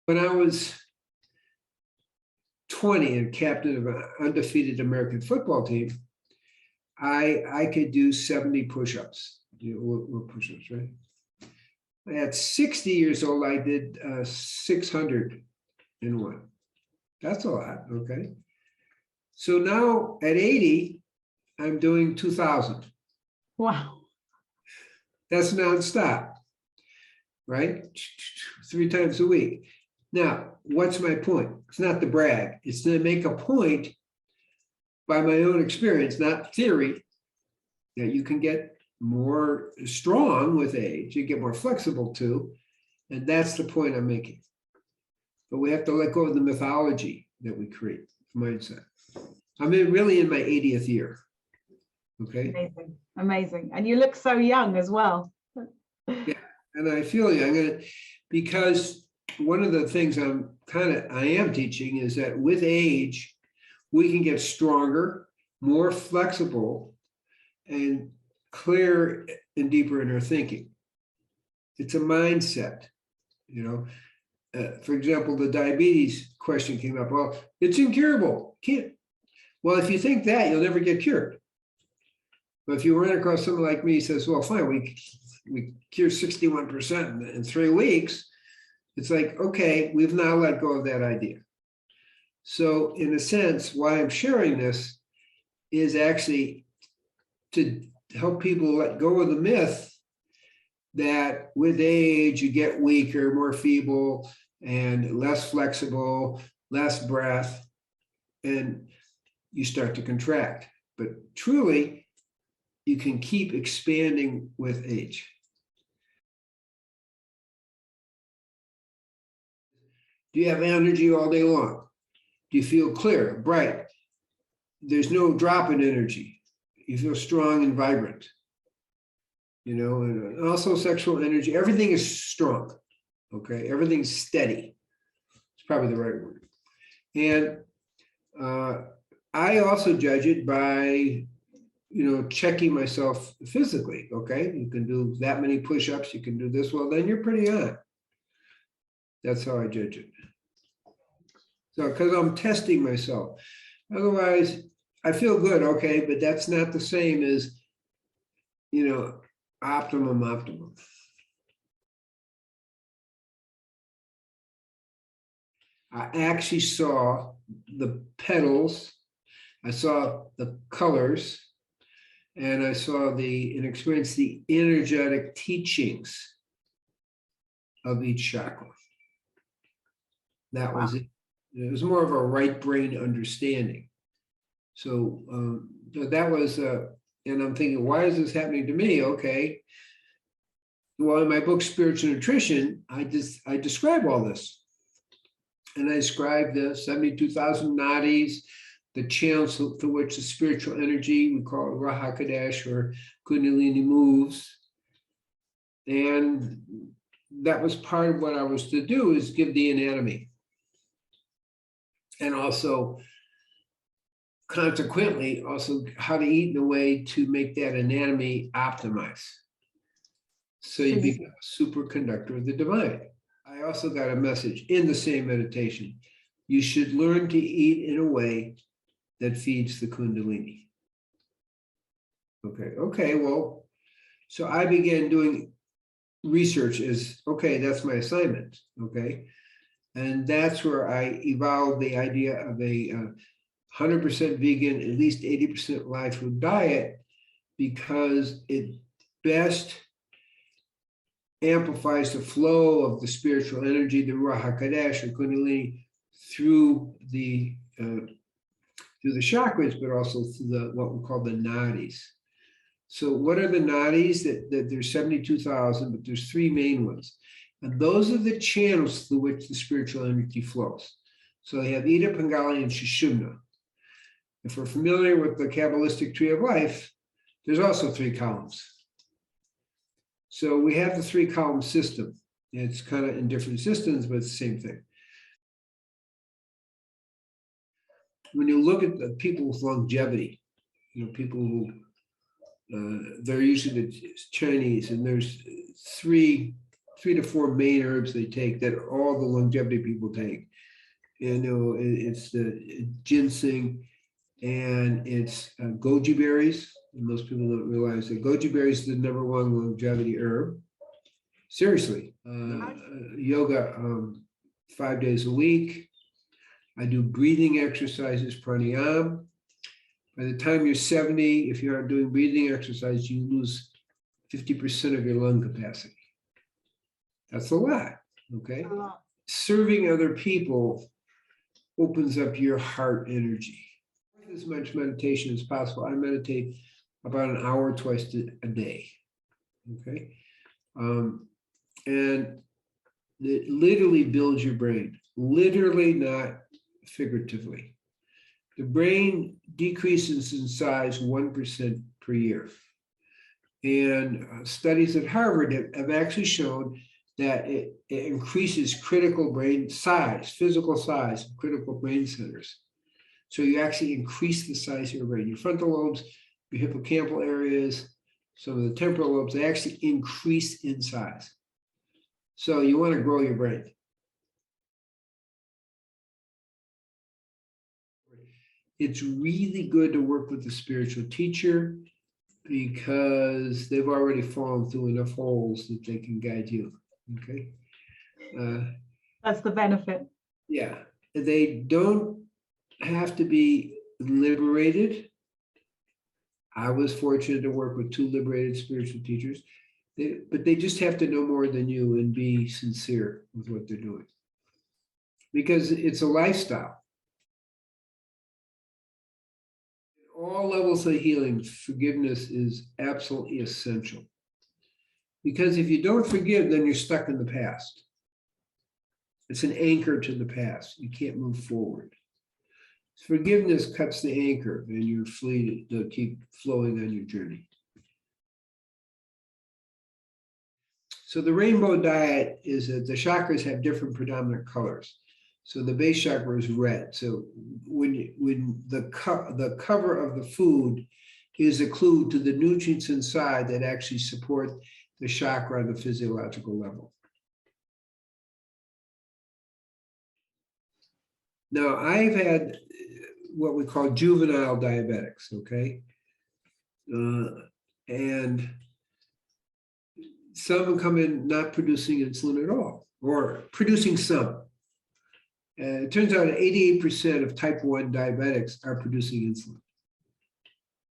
When I was 20 and captain of an undefeated American football team, I could do 70 push-ups. What push-ups, right? At 60 years old, I did 601. That's a lot, okay? So now at 80, I'm doing 2,000. Wow. That's nonstop, right? 3 times a week. Now, what's my point? It's not to brag. It's to make a point by my own experience, not theory, that you can get more strong with age. You get more flexible too. And that's the point I'm making. But we have to let go of the mythology that we create, mindset. I'm really in my 80th year. Okay. Amazing. Amazing. And you look so young as well. Yeah. And I feel young because one of the things I am teaching is that with age, we can get stronger, more flexible, and clear and deeper in our thinking. It's a mindset, you know. For example, the diabetes question came up. Well, it's incurable. Can't. Well, if you think that, you'll never get cured. But if you run across someone like me who says, well, fine, we cure 61% in 3 weeks, it's like, okay, we've now let go of that idea. So in a sense, why I'm sharing this is actually to help people let go of the myth that with age, you get weaker, more feeble, and less flexible, less breath, and you start to contract. But truly, you can keep expanding with age. Do you have energy all day long? Do you feel clear, bright? There's no drop in energy. You feel strong and vibrant. You know, and also sexual energy. Everything is strong. Okay, everything's steady. It's probably the right word. And I also judge it by, checking myself physically. Okay, you can do that many push-ups. You can do this. Well, then you're pretty on. That's how I judge it. So, because I'm testing myself. Otherwise, I feel good, okay, but that's not the same as, optimum. I actually saw the petals, I saw the colors, and I saw and experienced the energetic teachings of each chakra. That was it. It was more of a right brain understanding. So that was, and I'm thinking, why is this happening to me? Okay. Well, in my book, Spiritual Nutrition, I describe all this. And I describe the 72,000 nadis, the channels through which the spiritual energy, we call it Raha Kadesh or Kundalini, moves. And that was part of what I was to do, is give the anatomy. And also, consequently, also how to eat in a way to make that anatomy optimize. So you become a superconductor of the divine. I also got a message in the same meditation. You should learn to eat in a way that feeds the Kundalini. Okay, well, so I began doing research as, okay, that's my assignment, okay? And that's where I evolved the idea of a 100% vegan, at least 80% live food diet, because it best amplifies the flow of the spiritual energy, the Ruach HaKodesh or Kundalini, through the chakras, but also through what we call the nadis. So what are the nadis? That there's 72,000, but there's 3 main ones. And those are the channels through which the spiritual energy flows. So they have Ida, Pangali, and Sushumna. If we're familiar with the Kabbalistic tree of life, there's also 3 columns. So we have the 3-column system. It's kind of in different systems, but it's the same thing. When you look at the people with longevity, people who, they're usually the Chinese, and there's 3 3 to 4 main herbs they take that all the longevity people take. You know, it's the ginseng and it's goji berries. And most people don't realize that goji berries is the #1 longevity herb. Seriously, yoga 5 days a week. I do breathing exercises, pranayama. By the time you're 70, if you aren't doing breathing exercise, you lose 50% of your lung capacity. That's a lot, okay? A lot. Serving other people opens up your heart energy. As much meditation as possible. I meditate about an hour twice a day, okay? And it literally builds your brain, literally, not figuratively. The brain decreases in size 1% per year. And studies at Harvard have actually shown that it increases critical brain size, physical size of critical brain centers. So you actually increase the size of your brain. Your frontal lobes, your hippocampal areas, some of the temporal lobes, they actually increase in size. So you want to grow your brain. It's really good to work with a spiritual teacher because they've already fallen through enough holes that they can guide you. Okay. That's the benefit. Yeah. They don't have to be liberated. I was fortunate to work with 2 liberated spiritual teachers, but they just have to know more than you and be sincere with what they're doing. Because it's a lifestyle. At all levels of healing, forgiveness is absolutely essential. Because if you don't forgive, then you're stuck in the past. It's an anchor to the past. You can't move forward. Forgiveness cuts the anchor and you're free to keep flowing on your journey. So the rainbow diet is that the chakras have different predominant colors. So the base chakra is red. So when the cover of the food is a clue to the nutrients inside that actually support the chakra on the physiological level. Now, I've had what we call juvenile diabetics, okay? And some come in not producing insulin at all, or producing some. It turns out that 88% of type 1 diabetics are producing insulin.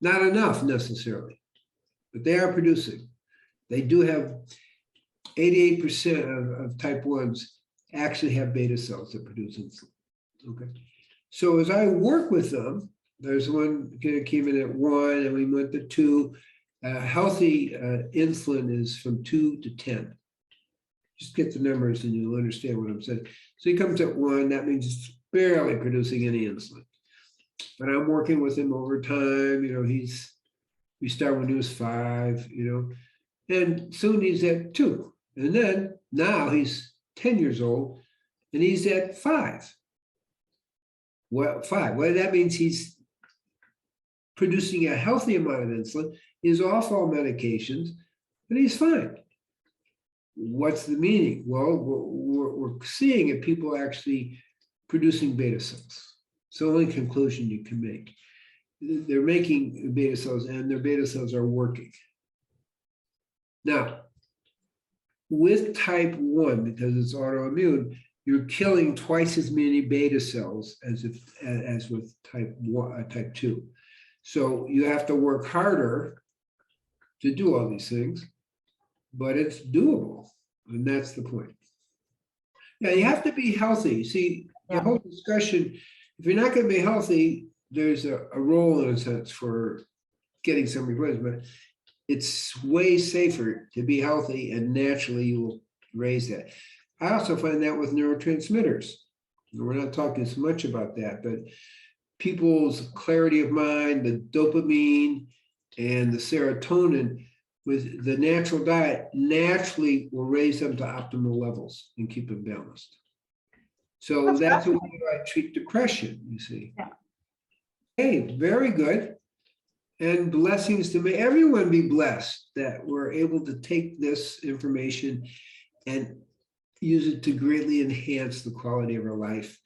Not enough necessarily, but they are producing. They do have 88% of type 1s actually have beta cells that produce insulin. Okay. So as I work with them, there's one kid that came in at 1 and we went to 2. Healthy insulin is from 2 to 10. Just get the numbers and you'll understand what I'm saying. So he comes at 1, that means it's barely producing any insulin. But I'm working with him over time. You know, we started when he was 5, you know, and soon he's at 2. And then now he's 10 years old and he's at 5. Well, 5. Well, that means he's producing a healthy amount of insulin. He's off all medications, but he's fine. What's the meaning? Well, we're seeing it, people actually producing beta cells. It's the only conclusion you can make. They're making beta cells and their beta cells are working. Now, with type 1, because it's autoimmune, you're killing twice as many beta cells as with type 2. So you have to work harder to do all these things, but it's doable. And that's the point. Yeah, you have to be healthy. See, the whole discussion, if you're not going to be healthy, there's a role in a sense for getting some replacement. It's way safer to be healthy and naturally you will raise that. I also find that with neurotransmitters. We're not talking so much about that, but people's clarity of mind, the dopamine and the serotonin with the natural diet naturally will raise them to optimal levels and keep them balanced. So that's what I treat depression, you see. Yeah. Hey, very good. And blessings to may everyone be blessed that we're able to take this information and use it to greatly enhance the quality of our life,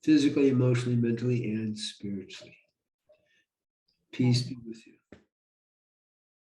physically, emotionally, mentally, and spiritually. Peace be with you.